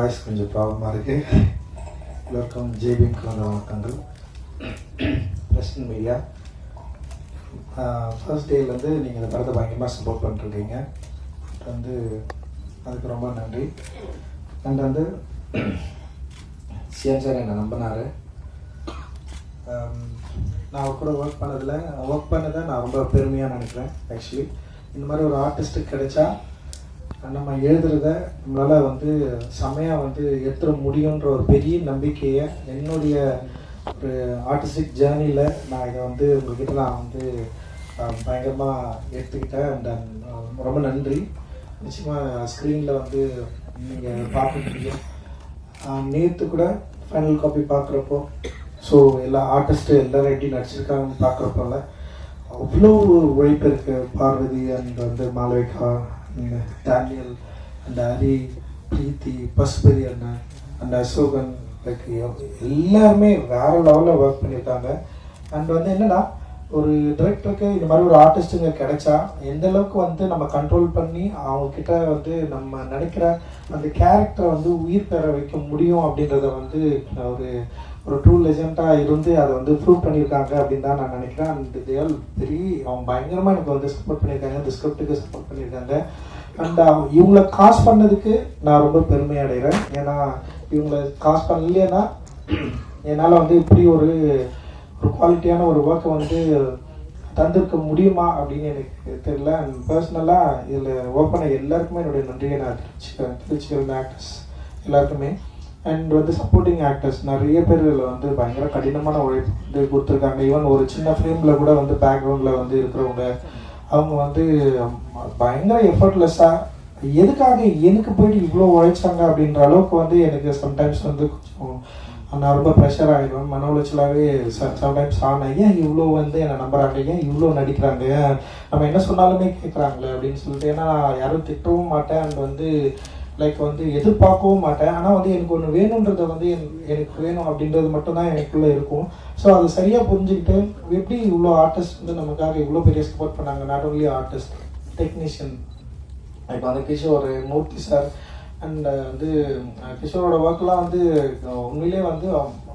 Voice கொஞ்சம் ப்ராப்ளமாக இருக்குது. எல்லோருக்கும் ஜேபிஎம்க்கு வந்த வணக்கங்கள். பிரசன் மீடியா ஃபர்ஸ்ட் டேலேருந்து நீங்கள் இந்த படத்தை பயங்கரமாக சப்போர்ட் பண்ணிட்டுருக்கீங்க. வந்து அதுக்கு ரொம்ப நன்றி. அண்ட் வந்து சிஎம் சார் என்னை நம்பினார். நான் அவர் கூட ஒர்க் பண்ணதை நான் ரொம்ப பெருமையாக நினைக்கிறேன். ஆக்சுவலி இந்த மாதிரி ஒரு ஆர்டிஸ்ட்டுக்கு கிடைச்சா நம்ம எழுதுறத நம்மளால் வந்து செம்மையாக வந்து எடுத்துட முடியுன்ற ஒரு பெரிய நம்பிக்கையை என்னுடைய ஒரு ஆர்டிஸ்டிக் ஜேர்னியில் நான் இதை வந்து உங்கள்கிட்ட நான் வந்து பயங்கரமாக எடுத்துக்கிட்டேன். அண்ட் ரொம்ப நன்றி. நிச்சயமாக ஸ்க்ரீனில் வந்து நீங்கள் பார்க்க முடியும். நேற்று கூட ஃபைனல் காப்பி பார்க்குறப்போ ஸோ எல்லா ஆர்டிஸ்ட்டு எல்லோரும் எப்படி நடிச்சிருக்காங்கன்னு பார்க்குறப்போல அவ்வளோ உழைப்பு இருக்குது. பார்வதி அண்ட் வந்து மாளவிகா, டேனியல் அண்ட் ஹரி, பிரீத்தி, பசுபதி அண்ணன் அண்ட் அசோகன், லைக் எல்லாருமே வேறு லெவலில் ஒர்க் பண்ணியிருக்காங்க. அண்ட் வந்து என்னென்னா ஒரு டிரெக்டருக்கு இந்த மாதிரி ஒரு ஆர்டிஸ்ட்டுங்க கிடைச்சா எந்த அளவுக்கு வந்து நம்ம கண்ட்ரோல் பண்ணி அவங்கக்கிட்ட வந்து நம்ம நினைக்கிற அந்த கேரக்டரை வந்து உயிர் பெற வைக்க முடியும் அப்படின்றத வந்து ஒரு ட்ரூ லெஜெண்டாக இருந்து அதை வந்து ப்ரூவ் பண்ணியிருக்காங்க அப்படின்னு தான் நான் நினைக்கிறேன். அண்ட் தேல் அவங்க பயங்கரமாக எனக்கு வந்து சப்போர்ட் பண்ணியிருக்காங்க, இந்த ஸ்கிரிப்டுக்கு சப்போர்ட் பண்ணியிருக்காங்க. அண்ட் இவங்களை காசு பண்ணதுக்கு நான் ரொம்ப பெருமை அடைகிறேன். ஏன்னா இவங்களை காசு பண்ணலைன்னா என்னால் வந்து இப்படி ஒரு குவாலிட்டியான ஒரு ஒர்க்கை வந்து தந்திருக்க முடியுமா அப்படின்னு எனக்கு தெரியல. அண்ட் பர்சனலாக இதில் ஒர்க் பண்ண எல்லாருக்குமே என்னுடைய நன்றியை நான் தெரிவிச்சுக்கிறேன் ஆக்டர்ஸ் எல்லாருக்குமே. அண்ட் வந்து சப்போர்ட்டிங் ஆக்டர்ஸ் நிறைய பேர் இதில் வந்து பயங்கர கடினமான உழைப்பு வந்து கொடுத்துருக்காங்க. ஈவன் ஒரு சின்ன ஃப்ரேமில் கூட வந்து பேக்ரவுண்டில் வந்து இருக்கிறவங்க அவங்க வந்து பயங்கர எஃபர்ட்லெஸ்ஸாக எதுக்காக எனக்கு போயிட்டு இவ்வளோ உழைச்சாங்க அப்படின்ற அளவுக்கு வந்து எனக்கு சம்டைம்ஸ் வந்து கொஞ்சம் நான் ரொம்ப ப்ரெஷர் ஆகிடுவேன், மன உளைச்சலாகவே சம்டைம்ஸ் ஆனேன். ஏன் இவ்வளோ வந்து என்னை நம்புறாங்க, ஏன் இவ்வளோ நடிக்கிறாங்க, நம்ம என்ன சொன்னாலுமே கேட்குறாங்களே அப்படின்னு சொல்லிட்டு. ஏன்னா யாரும் திட்டவும் மாட்டேன் அண்ட் வந்து லைக் வந்து எதிர்பார்க்கவும் மாட்டேன். ஆனால் வந்து எனக்கு ஒன்று வேணுன்றதை வந்து எனக்கு வேணும் அப்படின்றது மட்டும்தான் எனக்குள்ளே இருக்கும். ஸோ அது சரியாக புரிஞ்சுக்கிட்டு எப்படி இவ்வளோ ஆர்டிஸ்ட் வந்து நமக்காக இவ்வளோ பெரிய சப்போர்ட் பண்ணாங்க. நாட் ஓன்லி ஆர்டிஸ்ட், டெக்னீஷியன், இப்போ வந்து கிஷோர், மூர்த்தி சார் அண்ட் வந்து கிஷோரோட ஒர்க்லாம் வந்து உண்மையிலே வந்து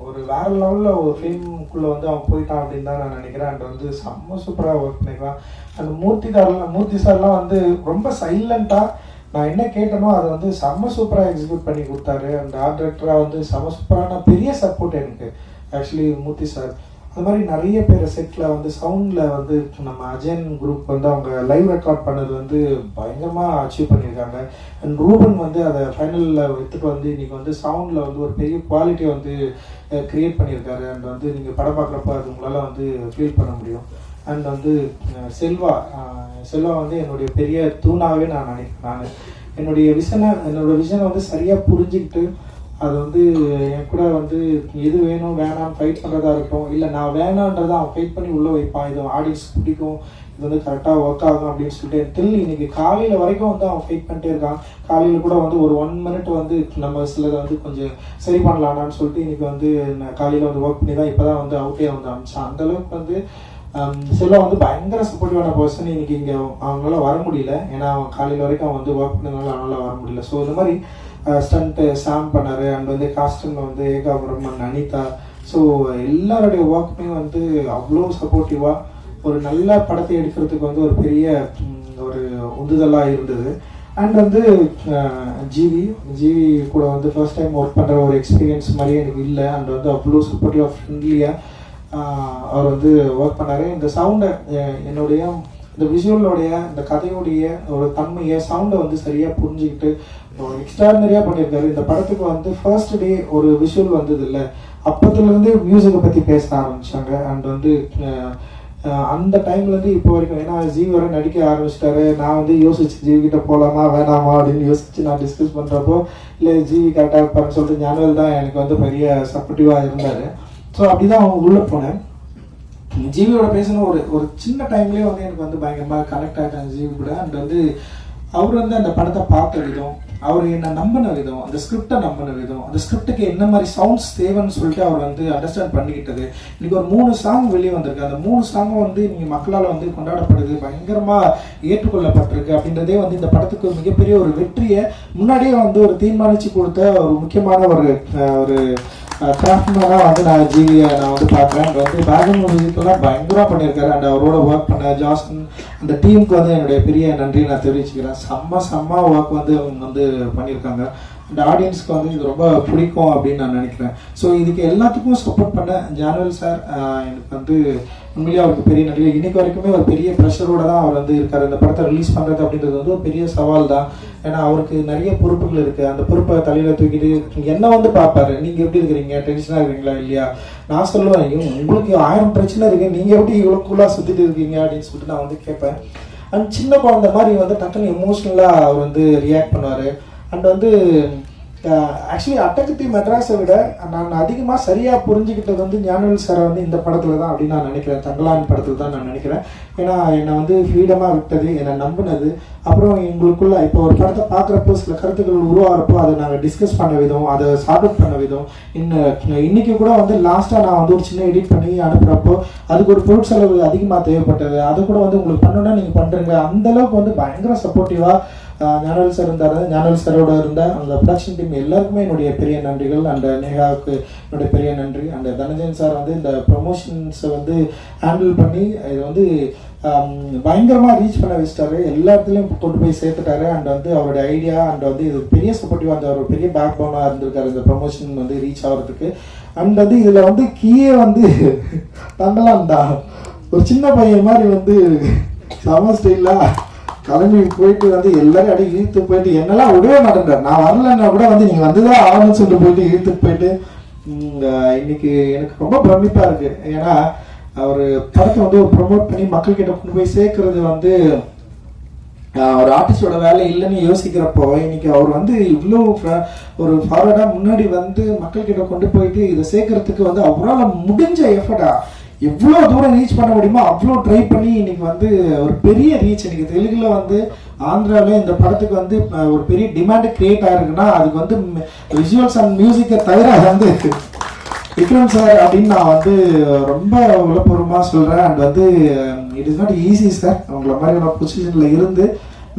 ஒரு வேறு லெவலில் ஒரு ஃபிலிம்குள்ளே வந்து அவன் போயிட்டான் அப்படின்னு தான் நான் நினைக்கிறேன். அண்ட் வந்து செம்ம சூப்பராக ஒர்க் பண்ணிக்கலாம். அந்த மூர்த்தி சார்லாம் வந்து ரொம்ப சைலண்ட்டாக நான் என்ன கேட்டனோ அதை வந்து செம்ம சூப்பராக எக்ஸிக்யூட் பண்ணி கொடுத்தாரு. அந்த ஆர்ட் டைரக்டராக வந்து செம்ம சூப்பரான பெரிய சப்போர்ட் எனக்கு ஆக்சுவலி மூர்த்தி சார். அது மாதிரி நிறைய பேர் செட்டில் வந்து சவுண்டில் வந்து நம்ம அஜயன் குரூப் வந்து அவங்க லைவ் ரெக்கார்ட் பண்ணது வந்து பயங்கரமாக அச்சீவ் பண்ணியிருக்காங்க. அண்ட் ரூபன் வந்து அதை ஃபைனலில் எடுத்துகிட்டு வந்து இன்றைக்கி வந்து சவுண்டில் வந்து ஒரு பெரிய குவாலிட்டியை வந்து க்ரியேட் பண்ணியிருக்காரு. அண்ட் வந்து நீங்கள் படம் பார்க்குறப்ப அது உங்களால் வந்து ஃபீல் பண்ண முடியும். அண்ட் வந்து செல்வா வந்து என்னுடைய பெரிய தூணாகவே நான் நினைக்கிறேன். என்னுடைய விஷனை வந்து சரியாக புரிஞ்சுக்கிட்டு அது வந்து என் கூட வந்து எது வேணும் வேணாம் ஃபைட் பண்ணுறதா இருக்கட்டும், இல்லை நான் வேணான்றதை அவன் ஃபைட் பண்ணி உள்ளே வைப்பான், இது ஆடியன்ஸ் பிடிக்கும், இது வந்து கரெக்டாக ஒர்க் ஆகும் அப்படின்னு சொல்லிட்டு தில் இன்னைக்கு காலையில் வரைக்கும் வந்து அவன் ஃபைட் பண்ணிட்டே இருக்கான். காலையில் கூட வந்து ஒரு 1 minute வந்து நம்ம சிலதை வந்து கொஞ்சம் சரி பண்ணலான்னு சொல்லிட்டு இன்னைக்கு வந்து காலையில் வந்து ஒர்க் பண்ணி தான் இப்போ தான் வந்து அவுட்டே வந்து அனுப்பிச்சான். அந்தளவுக்கு வந்து செல்வா வந்து பயங்கர சப்போர்ட்டிவான பர்சன். இன்னைக்கு இங்கே அவங்களால வர முடியல, ஏன்னா அவன் காலையில் வரைக்கும் அவன் வந்து ஒர்க் பண்ணதுனால அவனால வர முடியல. ஸோ இந்த மாதிரி ஸ்டண்ட்டு சாம் பண்ணார். அண்ட் வந்து காஸ்டியூமில் வந்து ஏகாபுரம், அனிதா, ஸோ எல்லாருடைய ஒர்க்குமே வந்து அவ்வளோ சப்போர்ட்டிவாக ஒரு நல்ல படத்தை எடுக்கிறதுக்கு வந்து ஒரு பெரிய ஒரு உந்துதலாக இருந்தது. அண்ட் வந்து ஜிவி கூட வந்து ஃபர்ஸ்ட் டைம் ஒர்க் பண்ணுற ஒரு எக்ஸ்பீரியன்ஸ் மாதிரியே எனக்கு இல்லை. அண்ட் வந்து அவ்வளோ சப்போர்ட்டிவாக ஃப்ரெண்ட்லியாக அவர் வந்து ஒர்க் பண்ணார். இந்த சவுண்டை என்னுடைய இந்த விஷுவலோடைய இந்த கதையோடைய ஒரு தன்மையை சவுண்டை வந்து சரியாக புரிஞ்சுக்கிட்டு எக்ஸ்ட்ராடனரியாக பண்ணியிருக்காரு. இந்த படத்துக்கு வந்து ஃபர்ஸ்ட் டே ஒரு விஷுவல் வந்தது இல்லை, அப்போத்துலேருந்து மியூசிக்கை பற்றி பேச ஆரம்பித்தாங்க. அண்ட் வந்து அந்த டைம்லேருந்து இப்போ வரைக்கும், ஏன்னா ஜீவி வர நடிக்க ஆரம்பிச்சிட்டாரு. நான் வந்து யோசிச்சு ஜீவிக்கிட்ட போகலாமா வேணாமா அப்படின்னு யோசிச்சு நான் டிஸ்கஸ் பண்ணுறப்போ இல்லை ஜீவி கரெக்டாக இருப்பாருன்னு சொல்லிட்டு ஞானவேல் தான் எனக்கு வந்து பெரிய சப்போர்ட்டிவாக இருந்தார். ஸோ அப்படி தான் அவங்க உள்ளே போனேன். ஜீவியோட பேசின ஒரு சின்ன டைம்லேயே வந்து எனக்கு வந்து பயங்கரமாக கனெக்ட் ஆகிட்டாங்க ஜீவி கூட. அண்ட் வந்து அவர் வந்து அந்த படத்தை பார்த்த விதம், அவர் என்னை நம்பின விதம், அந்த ஸ்கிரிப்டை நம்பின விதம், அந்த ஸ்கிரிப்டுக்கு என்ன மாதிரி சவுண்ட்ஸ் தேவைன்னு சொல்லிட்டு அவர் வந்து அண்டர்ஸ்டாண்ட் பண்ணிக்கிட்டது. இன்னைக்கு ஒரு 3 சாங் வெளியே வந்திருக்கு. அந்த 3 சாங்கும் வந்து நீங்கள் மக்களால் வந்து கொண்டாடப்படுது, பயங்கரமாக ஏற்றுக்கொள்ளப்பட்டிருக்கு. அப்படின்றதே வந்து இந்த படத்துக்கு ஒரு மிகப்பெரிய ஒரு வெற்றியை முன்னாடியே வந்து ஒரு தீர்மானித்து கொடுத்த ஒரு முக்கியமான ஒரு கிராஃப்ட்மேனாக வந்து நான் ஜிவியை நான் வந்து பார்க்குறேன். அண்ட் வந்து பேக்ரவுண்ட் மியூசிக்கெல்லாம் பயங்கரமாக பண்ணியிருக்காரு. அண்ட் அவரோட ஒர்க் பண்ண ஜாஸ்டன் அந்த டீமுக்கு வந்து என்னுடைய பெரிய நன்றியை நான் தெரிவிச்சுக்கிறேன். செம்ம ஒர்க் வந்து அவங்க வந்து பண்ணியிருக்காங்க. அந்த ஆடியன்ஸ்க்கு வந்து இது ரொம்ப பிடிக்கும் அப்படின்னு நான் நினைக்கிறேன். ஸோ இதுக்கு எல்லாத்துக்கும் சப்போர்ட் பண்ண ஜானுவல் சார் எனக்கு வந்து உண்மையிலேயே அவருக்கு பெரிய நன்றி. இன்னைக்கு வரைக்குமே ஒரு பெரிய ப்ரெஷரோட தான் அவர் வந்து இருக்கார். இந்த படத்தை ரிலீஸ் பண்ணுறது அப்படின்றது வந்து ஒரு பெரிய சவால் தான். ஏன்னா அவருக்கு நிறைய பொறுப்புகள் இருக்குது. அந்த பொறுப்பை தலையில் தூக்கிட்டு என்ன வந்து பார்ப்பாரு, நீங்கள் எப்படி இருக்கிறீங்க, டென்ஷனாக இருக்கிறீங்களா இல்லையா. நான் சொல்லுவேன், உங்களுக்கு 1000 பிரச்சனை இருக்குது, நீங்கள் எப்படி இவ்வளோ கூலாக சுற்றிட்டு இருக்கீங்க அப்படின்னு சொல்லிட்டு நான் வந்து கேட்பேன். அண்ட் சின்ன குழந்தை மாதிரி வந்து டக்குன்னு எமோஷ்னலாக அவர் வந்து ரியாக்ட் பண்ணுவார். அண்ட் வந்து ஆக்சுவலி அட்டகத்தி மெட்ராஸை விட நான் அதிகமாக சரியாக புரிஞ்சுக்கிட்டது வந்து ஞானவேல் சாரை வந்து இந்த படத்தில் தான் அப்படின்னு நான் நினைக்கிறேன். தங்கலான் படத்தில் தான் நான் நினைக்கிறேன். ஏன்னா என்னை வந்து ஃப்ரீடமாக விட்டது, என்னை நம்பினது, அப்புறம் எங்களுக்குள்ள இப்போ ஒரு படத்தை பார்க்குறப்போ சில கருத்துக்கள் உருவாகிறப்போ அதை நாங்கள் டிஸ்கஸ் பண்ண விதம், அதை சார்ட் அவுட் பண்ண விதம். இன்னைக்கு கூட வந்து லாஸ்ட்டாக நான் வந்து ஒரு சின்ன எடிட் பண்ணி அனுப்புகிறப்போ அதுக்கு ஒரு பொருட்செலவு அதிகமாக தேவைப்பட்டது. அது கூட வந்து உங்களுக்கு பண்ணணுன்னா நீங்கள் பண்ணுறீங்க. அந்தளவுக்கு வந்து பயங்கர சப்போர்ட்டிவாக ஞானவேல் சார் இருந்தார். ஞானவேல் சாரோட இருந்த அந்த ப்ரொடக்ஷன் டீம் எல்லாருக்குமே என்னுடைய பெரிய நன்றிகள். அண்ட் நேகாவுக்கு என்னுடைய பெரிய நன்றி. அண்ட் தனஞ்சயன் சார் வந்து இந்த ப்ரொமோஷன்ஸை வந்து ஹேண்டில் பண்ணி இது வந்து பயங்கரமாக ரீச் பண்ண வச்சிட்டாரு, எல்லா இடத்துலையும் கொண்டு போய் சேர்த்துட்டாரு. அண்ட் வந்து அவருடைய ஐடியா அண்ட் வந்து இது பெரிய சப்போர்ட்டிவாக அந்த ஒரு பெரிய பேக் போனாக இருந்திருக்காரு இந்த ப்ரொமோஷன் வந்து ரீச் ஆகிறதுக்கு. அண்ட் வந்து இதில் வந்து கீழே வந்து தங்கலாம் தான் ஒரு சின்ன பையன் மாதிரி வந்து சம ஸ்டைலாக கிளம்பி போயிட்டு வந்து எல்லாரும் அப்படியே இழுத்து போயிட்டு என்னெல்லாம் விடவே மாட்டேன்றார். நான் வரலன்னா கூட வந்து நீங்கள் வந்துதான் ஆகணும்னு சொல்லிட்டு போயிட்டு இழுத்துட்டு போயிட்டு இன்னைக்கு எனக்கு ரொம்ப பிரமிப்பாக இருக்கு. ஏன்னா அவர் படத்தை வந்து ப்ரொமோட் பண்ணி மக்கள்கிட்ட கொண்டு போய் சேர்க்கறது வந்து ஒரு ஆர்டிஸ்டோட வேலை இல்லைன்னு யோசிக்கிறப்போ இன்னைக்கு அவர் வந்து இவ்வளோ ஒரு ஃபார்வர்டாக முன்னாடி வந்து மக்கள்கிட்ட கொண்டு போயிட்டு இதை சேர்க்கறதுக்கு வந்து அவரால் முடிஞ்ச எஃபர்டா எவ்வளோ தூரம் ரீச் பண்ண முடியுமோ அவ்வளோ ட்ரை பண்ணி இன்னைக்கு வந்து ஒரு பெரிய ரீச். இன்னைக்கு தெலுங்குல வந்து ஆந்திராவில் இந்த படத்துக்கு வந்து ஒரு பெரிய டிமாண்ட் கிரியேட் ஆயிருக்குன்னா அதுக்கு வந்து விஷுவல்ஸ் அண்ட் மியூசிக்கை தவிர வந்து விக்ரம் சார் அப்படின்னு நான் வந்து ரொம்ப உளப்பூர்வமாக சொல்கிறேன். அண்ட் வந்து it is not easy sir. உங்களை மாதிரியான பொசிஷனில் இருந்து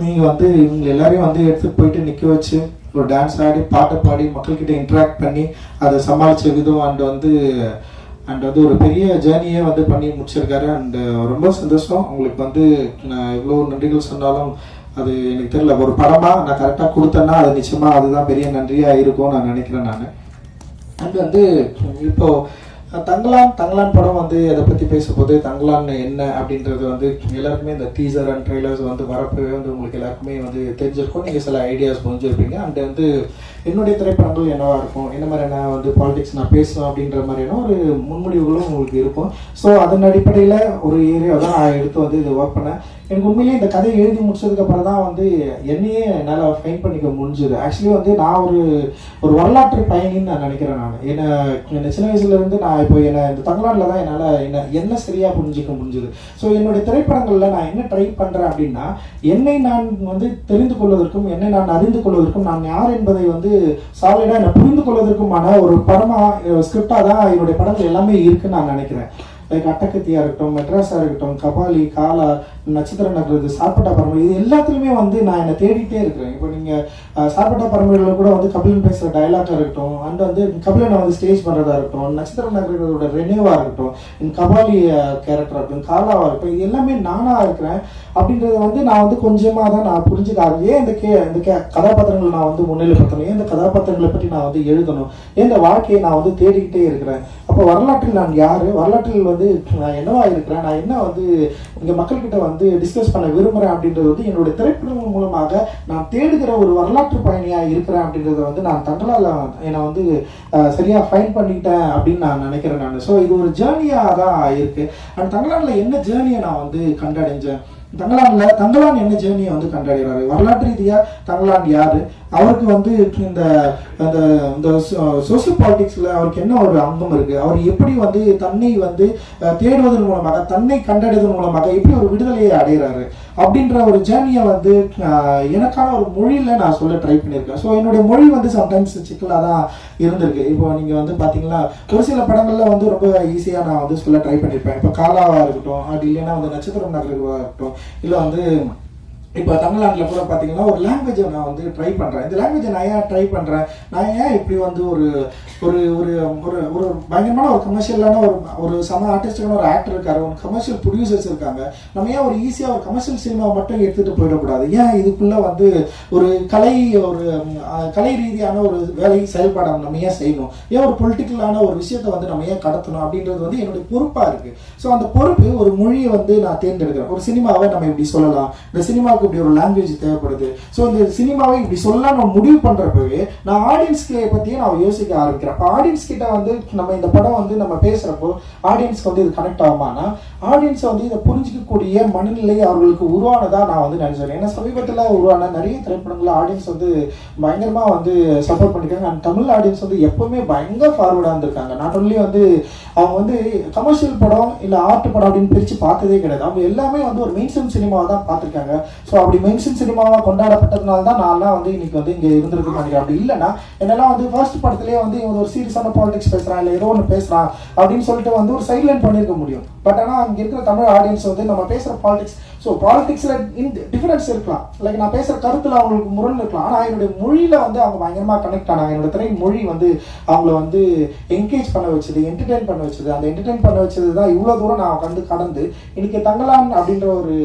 நீங்கள் வந்து இவங்க எல்லாரையும் வந்து எடுத்துகிட்டு போயிட்டு நிற்க வச்சு ஒரு டான்ஸ் ஆடி பாட்டை பாடி மக்கள்கிட்ட இன்ட்ராக்ட் பண்ணி அதை சமாளித்த விதம் அண்ட் வந்து ஒரு பெரிய ஜேர்னியே வந்து பண்ணி முடிச்சிருக்காரு. அண்டு ரொம்ப சந்தோஷம். உங்களுக்கு வந்து நான் எவ்வளோ நன்றிகள் சொன்னாலும் அது எனக்கு தெரியல. ஒரு படமாக நான் கரெக்டாக கொடுத்தேன்னா அது நிச்சயமாக அதுதான் பெரிய நன்றியாக இருக்கும் நான் நினைக்கிறேன். நான் அண்ட் வந்து இப்போ தங்கலான் படம் வந்து அதை பற்றி பேசும்போது தங்கலான் என்ன அப்படின்றது வந்து எல்லாருக்குமே இந்த டீசர் அண்ட் ட்ரெய்லர்ஸ் வந்து வரப்பவே வந்து உங்களுக்கு எல்லாருக்குமே வந்து தெரிஞ்சிருக்கும். நீங்கள் சில ஐடியாஸ் புரிஞ்சிருப்பீங்க. அண்ட் வந்து என்னுடைய திரைப்படங்கள் என்னவா இருக்கும், என்ன மாதிரியான வந்து பாலிடிக்ஸ் நான் பேசுவேன் அப்படின்ற மாதிரியான ஒரு முன்முடிவுகளும் உங்களுக்கு இருக்கும். ஸோ அதன் அடிப்படையில் ஒரு ஏரியா தான் நான் எடுத்து வந்து இது ஒர்க் பண்ணேன். எனக்கு உண்மையிலேயே இந்த கதையை எழுதி முடிச்சதுக்கப்புறம் தான் வந்து என்னையே என்னால் ஃபைன் பண்ணிக்க முடிஞ்சுது. ஆக்சுவலி வந்து நான் ஒரு வரலாற்று பயணின்னு நான் நினைக்கிறேன். நான் என்ன சின்ன வயசுலேருந்து நான் இப்போ இந்த தங்கலானில் தான் என்னால் என்ன சரியாக புரிஞ்சிக்க முடிஞ்சுது. ஸோ என்னுடைய திரைப்படங்களில் நான் என்ன ட்ரை பண்ணுறேன் அப்படின்னா என்னை நான் வந்து தெரிந்து கொள்வதற்கும் என்னை நான் அறிந்து கொள்வதற்கும் நான் யார் என்பதை வந்து சாலிடாக என்னை புரிந்து கொள்வதற்குமான ஒரு படமாக ஸ்கிரிப்டாக தான் என்னுடைய படங்கள் எல்லாமே இருக்குன்னு நான் நினைக்கிறேன். லைக் அட்டகத்தியாக இருக்கட்டும், மெட்ராஸாக இருக்கட்டும், கபாலி, காலா, நட்சத்திர நகரது, சார்பட்டா பரம்பரை, இது எல்லாத்துலேயுமே வந்து நான் என்னை தேடிட்டே இருக்கிறேன். இப்போ நீங்கள் சார்பட்டா பரம்பரையில் கூட வந்து கபிலன் பேசுகிற டைலாக்காக இருக்கட்டும், அண்ட் வந்து கபிலனை வந்து ஸ்டேஜ் பண்ணுறதா இருக்கட்டும், நட்சத்திர நகரத்தோட ரெனியூவாக இருக்கட்டும், கபாலி கேரக்டராக இருக்கட்டும், காலாவாக இருக்கட்டும், இது எல்லாமே நானாக இருக்கிறேன் அப்படின்றத வந்து நான் வந்து கொஞ்சமாக தான் நான் புரிஞ்சுக்காது. ஏன் இந்த கதாபாத்திரங்களை நான் வந்து முன்னிலைப்படுத்தணும், ஏன் இந்த கதாபாத்திரங்களை பற்றி நான் வந்து எழுதணும், ஏன் இந்த வாழ்க்கையை நான் வந்து தேடிக்கிட்டே இருக்கிறேன். அப்போ வரலாற்றில் நான் யார், வரலாற்றில் வந்து நான் என்னவா இருக்கிறேன், நான் என்ன வந்து இங்கே மக்கள்கிட்ட வந்து டிஸ்கஸ் பண்ண விரும்புகிறேன் அப்படின்றது வந்து என்னுடைய திரைப்படங்கள் மூலமாக நான் தேடுகிற ஒரு வரலாற்று பயணியாக இருக்கிறேன் அப்படின்றத வந்து நான் தங்களால் என்னை வந்து சரியாக ஃபைன் பண்ணிட்டேன் அப்படின்னு நான் நினைக்கிறேன். நான் ஸோ இது ஒரு ஜேர்னியாக தான் இருக்குது. அண்ட் தங்களால் என்ன ஜேர்னியை நான் வந்து கண்டடைஞ்சேன், தங்கலான் என்ன ஜேர்னியை வந்து கண்டறிகிறாரு, வரலாற்று ரீதியா தங்கலான் யாரு, அவருக்கு வந்து இந்த சோசியல் பாலிடிக்ஸ்ல அவருக்கு என்ன ஒரு அங்கம் இருக்கு, அவர் எப்படி வந்து தன்னை வந்து தேடுவதன் மூலமாக தன்னை கண்டறிவதன் மூலமாக எப்படி ஒரு விடுதலையை அடைகிறாரு அப்படின்ற ஒரு ஜேர்னியை வந்து எனக்கான ஒரு மொழியில நான் சொல்ல ட்ரை பண்ணியிருக்கேன். ஸோ என்னுடைய மொழி வந்து சம்டைம்ஸ் சிக்கலாக தான் இருந்திருக்கு. இப்போ நீங்க வந்து பாத்தீங்கன்னா ஒரு சில படங்கள்ல வந்து ரொம்ப ஈஸியா நான் வந்து சொல்ல ட்ரை பண்ணியிருப்பேன். இப்போ காலாவா இருக்கட்டும், அப்படி இல்லைன்னா வந்து நட்சத்திரம் நகருவா இருக்கட்டும், இல்லை வந்து இப்போ தமிழ்நாட்டில் கூட பார்த்தீங்கன்னா ஒரு லாங்குவேஜை நான் வந்து ட்ரை பண்ணுறேன். இந்த லாங்குவேஜை நான் ஏன் ட்ரை பண்ணுறேன், நான் ஏன் இப்படி வந்து ஒரு ஒரு ஒரு ஒரு ஒரு பயங்கரமான ஒரு கமர்ஷியலான ஒரு சம ஆர்டிஸ்டான ஒரு ஆக்டர் இருக்காரு, ஒரு கமர்ஷியல் ப்ரொடியூசர்ஸ் இருக்காங்க. நம்ம ஏன் ஒரு ஈஸியாக ஒரு கமர்ஷியல் சினிமாவை மட்டும் எடுத்துகிட்டு போயிடக்கூடாது, ஏன் இதுக்குள்ளே வந்து ஒரு கலை ரீதியான ஒரு வேலை செயல்பாடை நம்ம ஏன் செய்யணும், ஏன் ஒரு பொலிட்டிக்கலான ஒரு விஷயத்தை வந்து நம்ம ஏன் கடத்தணும் அப்படின்றது வந்து என்னுடைய பொறுப்பாக இருக்குது. ஸோ அந்த பொறுப்பு ஒரு மொழியை வந்து நான் தேர்ந்தெடுக்கிறேன். ஒரு சினிமாவை நம்ம இப்படி சொல்லலாம், இந்த சினிமாவுக்கு இப்படி ஒரு லாங்குவேஜ் தேவைப்படுது. ஸோ இந்த சினிமாவை இப்படி சொல்லலாம் நம்ம முடிவு பண்றப்பவே நான் ஆடியன்ஸ்க்கு பத்தியே நான் யோசிக்க ஆரம்பிக்கிறேன். அப்போ ஆடியன்ஸ் கிட்ட வந்து நம்ம இந்த படம் வந்து நம்ம பேசுறப்போ ஆடியன்ஸ்க்கு வந்து இது கனெக்ட் ஆகுமானா, ஆடியன்ஸ் வந்து இதை புரிஞ்சிக்கக்கூடிய மனநிலை அவர்களுக்கு உருவானதா நான் வந்து நினைச்சேன். ஏன்னா சமீபத்தில் உருவான நிறைய திரைப்படங்கள் ஆடியன்ஸ் வந்து பயங்கரமா வந்து சப்போர்ட் பண்ணிருக்காங்க. அண்ட் தமிழ் ஆடியன்ஸ் வந்து எப்பவுமே பயங்கர ஃபார்வர்டா இருந்திருக்காங்க. நாட் ஒன்லி வந்து அவங்க வந்து கமர்ஷியல் படம் இல்லை ஆர்ட் படம் அப்படின்னு பிரித்து பார்த்ததே கிடையாது. அவங்க எல்லாமே வந்து ஒரு மெயின் ஸ்ட்ரீம் சினிமாவை தான் பார்த்துருக்காங்க. ஸோ அப்படி மெயின் ஸ்ட்ரீம் சினிமாவாக கொண்டாடப்பட்டதுனால தான் நான்லாம் வந்து இன்னைக்கு வந்து இங்கே இருந்திருக்குன்னு நினைக்கிறேன். அப்படி இல்லைன்னா என்னெல்லாம் வந்து ஃபர்ஸ்ட் படத்துலேயே வந்து இவங்க ஒரு சீரியஸான பாலிடிக்ஸ் பேசுகிறான் இல்லை ஏதோ ஒன்று பேசுகிறான் அப்படின்னு சொல்லிட்டு வந்து ஒரு சைட்லைன் பண்ணியிருக்க முடியும். பட் ஆனால் அங்கே இருக்கிற தமிழ் ஆடியன்ஸ் வந்து நம்ம பேசுகிற பாலிடிக்ஸ், ஸோ பாலிடிக்ஸில் டிஃபரன்ஸ் இருக்கலாம், லைக் நான் பேசுகிற கருத்தில் அவங்களுக்கு முரண் இருக்கலாம், ஆனால் என்னுடைய மொழியில் வந்து அவங்க பயங்கரமாக கனெக்ட் ஆனாங்க. என்னோட திரை மொழி வந்து அவங்கள வந்து என்கேஜ் பண்ண வச்சது, என்டர்டெயின் பண்ண வச்சது. அந்த என்டர்டெயின் பண்ண வச்சது தான் இவ்வளோ தூரம் நான் கடந்து இன்னைக்கு தங்கலான் அப்படின்ற ஒரு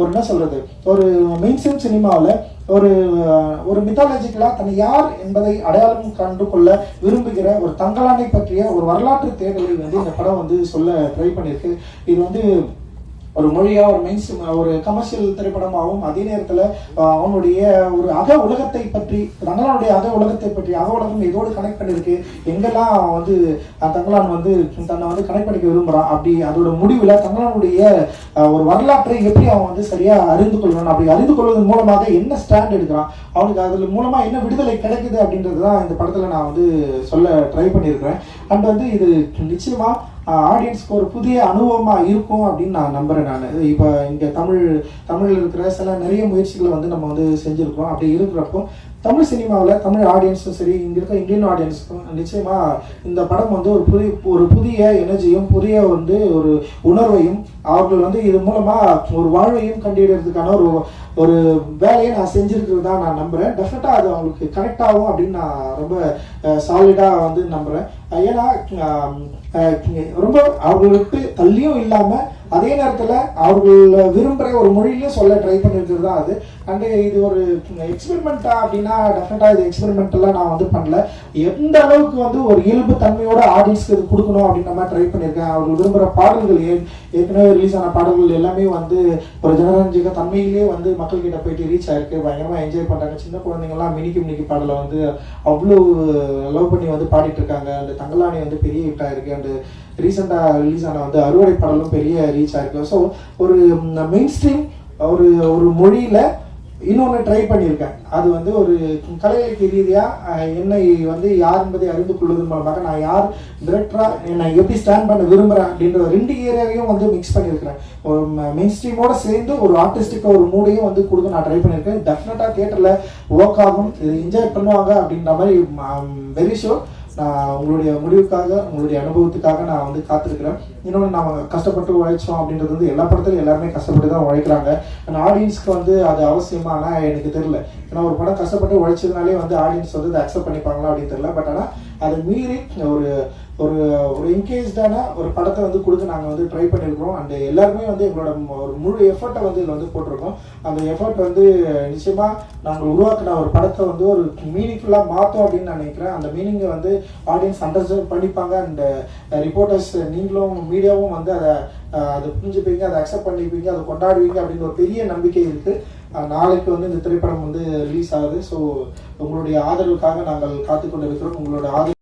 என்ன சொல்றது, ஒரு மெயின் ஸ்ட்ரீம் சினிமாவில் ஒரு மித்தாலஜிக்கலா தன்னை யார் என்பதை அடையாளம் கண்டு கொள்ள விரும்புகிற ஒரு தங்கலானை பற்றிய ஒரு வரலாற்று தேடலை வந்து இந்த படம் வந்து சொல்ல ட்ரை பண்ணியிருக்கு. இது வந்து ஒரு மொழியா ஒரு ஒரு கமர்ஷியல் திரைப்படமாகவும் அதே நேரத்தில் அவனுடைய ஒரு அக உலகத்தை பற்றி, தங்கலானுடைய அக உலகத்தை பற்றி, அக உலகம் இதோடு கனெக்ட் பண்ணியிருக்கு. எங்கெல்லாம் வந்து தங்கலான் வந்து தன்னை வந்து கனெக்ட் பண்ணிக்க விரும்புகிறான், அப்படி அதோட முடிவில் தங்கலானுடைய ஒரு வரலாற்றை எப்படி அவன் வந்து சரியா அறிந்து கொள்ளணும், அப்படி அறிந்து கொள்வதன் மூலமாக என்ன ஸ்டாண்ட் எடுக்கிறான், அவனுக்கு அதில் மூலமா என்ன விடுதலை கிடைக்குது அப்படின்றது தான் இந்த படத்தில் நான் வந்து சொல்ல ட்ரை பண்ணியிருக்கிறேன். அண்ட் வந்து இது நிச்சயமா ஆடியன்ஸ்க்கு ஒரு புதிய அனுபவமாக இருக்கும் அப்படின்னு நான் நம்புகிறேன். நான் இப்போ இங்கே தமிழில் இருக்கிற சில நிறைய முயற்சிகளை வந்து நம்ம வந்து செஞ்சுருக்கோம். அப்படி இருக்கிறப்போ தமிழ் சினிமாவில் தமிழ் ஆடியன்ஸும் சரி, இங்கே இருக்க இந்தியன் ஆடியன்ஸுக்கும் நிச்சயமாக இந்த படம் வந்து ஒரு புதிய எனர்ஜியும் புதிய வந்து ஒரு உணர்வையும் அவர்கள் வந்து இது மூலமாக ஒரு வாழ்வையும் கண்டிடுறதுக்கான ஒரு வேலையை நான் செஞ்சுருக்கிறதா நான் நம்புகிறேன். டெஃபினட்டாக அது அவங்களுக்கு கனெக்ட் ஆகும் அப்படின்னு நான் ரொம்ப சாலிடாக வந்து நம்புகிறேன். ஏன்னா ரொம்ப அவர்களுக்கு தள்ளியும் இல்லாமல் அதே நேரத்தில் அவர்கள் விரும்புகிற ஒரு மொழியிலையும் சொல்ல ட்ரை பண்ணியிருக்கிறது தான் அது. அண்டு இது ஒரு எக்ஸ்பெரிமெண்ட்டா அப்படின்னா டெஃபினட்டாக இது எக்ஸ்பெரிமெண்டெல்லாம் நான் வந்து பண்ணல. எந்த அளவுக்கு வந்து ஒரு இயல்பு தன்மையோட ஆடியன்ஸ்க்கு இது கொடுக்கணும் அப்படின்ற மாதிரி ட்ரை பண்ணியிருக்கேன். அவர்கள் விரும்புகிற பாடல்கள் ஏற்கனவே ரிலீஸ் ஆன பாடல்கள் எல்லாமே வந்து ஒரு ஜனரஞ்சக தன்மையிலேயே வந்து மக்கள்கிட்ட போயிட்டு ரீச் ஆயிருக்கு. பயங்கரமாக என்ஜாய் பண்ணுறாங்க. சின்ன குழந்தைங்கள்லாம் மினிக்கு பாடலை வந்து அவ்வளோ லவ் பண்ணி வந்து பாடிட்டு இருக்காங்க. அந்த தங்கலானி வந்து பெரிய ஹிட் ஆயிருக்கு. அண்டு ரீசெண்டாக ரிலீஸ் ஆன வந்து அறுவடை பாடலும் பெரிய ரீச் ஆயிருக்கு. ஸோ ஒரு மெயின் ஸ்ட்ரீம் ஒரு மொழியில் இன்னொன்று ட்ரை பண்ணியிருக்கேன். அது வந்து ஒரு கலை இலக்கிய ரீதியாக என்னை வந்து யார் என்பதை அறிந்து கொள்வதன் மூலமாக நான் யார் டிரெக்டராக என்னை எப்படி ஸ்டாண்ட் பண்ண விரும்புகிறேன் அப்படின்ற ரெண்டு ஏரியாவையும் வந்து மிக்ஸ் பண்ணியிருக்கிறேன். ஒரு மெயின் ஸ்ட்ரீமோட சேர்ந்து ஒரு ஆர்டிஸ்டிக்காக ஒரு மூடையும் வந்து கொடுக்க நான் ட்ரை பண்ணியிருக்கேன். டெஃபினட்டாக தியேட்டரில் ஒர்க் ஆகும், இது என்ஜாய் பண்ணுவாங்க அப்படின்ற மாதிரி வெரி ஷூர். நான் உங்களுடைய முடிவுக்காக, உங்களுடைய அனுபவத்துக்காக நான் வந்து காத்திருக்கிறேன். இன்னொன்று நம்ம கஷ்டப்பட்டு உழைச்சோம் அப்படின்றது வந்து எல்லா படத்துலையும் எல்லாருமே கஷ்டப்பட்டு தான் உழைக்கிறாங்க. ஆனால் ஆடியன்ஸ்க்கு வந்து அது அவசியமானா எனக்கு தெரியல. ஏன்னா ஒரு படம் கஷ்டப்பட்டு உழைச்சதுனாலே வந்து ஆடியன்ஸ் வந்து அதை அக்செப்ட் பண்ணிப்பாங்களா அப்படின்னு தெரியல. பட் ஆனால் அதை மீறி ஒரு என்கேஜான ஒரு படத்தை வந்து கொடுக்க நாங்கள் வந்து ட்ரை பண்ணியிருக்கிறோம். அண்ட் எல்லாருமே வந்து எங்களோட ஒரு முழு எஃபர்ட்டை வந்து இதில் வந்து போட்டிருக்கோம். அந்த எஃபர்ட் வந்து நிச்சயமாக நாங்கள் உருவாக்கின ஒரு படத்தை வந்து ஒரு மீனிங்ஃபுல்லாக மாற்றோம் அப்படின்னு நான் நினைக்கிறேன். அந்த மீனிங்கை வந்து ஆடியன்ஸ் அண்டர்ஸ்டாண்ட் பண்ணிப்பாங்க. அண்ட் ரிப்போர்ட்டர்ஸ் நீங்களும் மீடியாவும் வந்து அதை புரிஞ்சுப்பீங்க, அதை அக்செப்ட் பண்ணிப்பீங்க, அதை கொண்டாடுவீங்க அப்படின்னு ஒரு பெரிய நம்பிக்கை இருக்குது. நாளைக்கு வந்து இந்த திரைப்படம் வந்து ரிலீஸ் ஆகுது. ஸோ உங்களுடைய ஆதரவுக்காக நாங்கள் காத்துக்கொண்டு இருக்கிறோம். உங்களோட ஆதரவு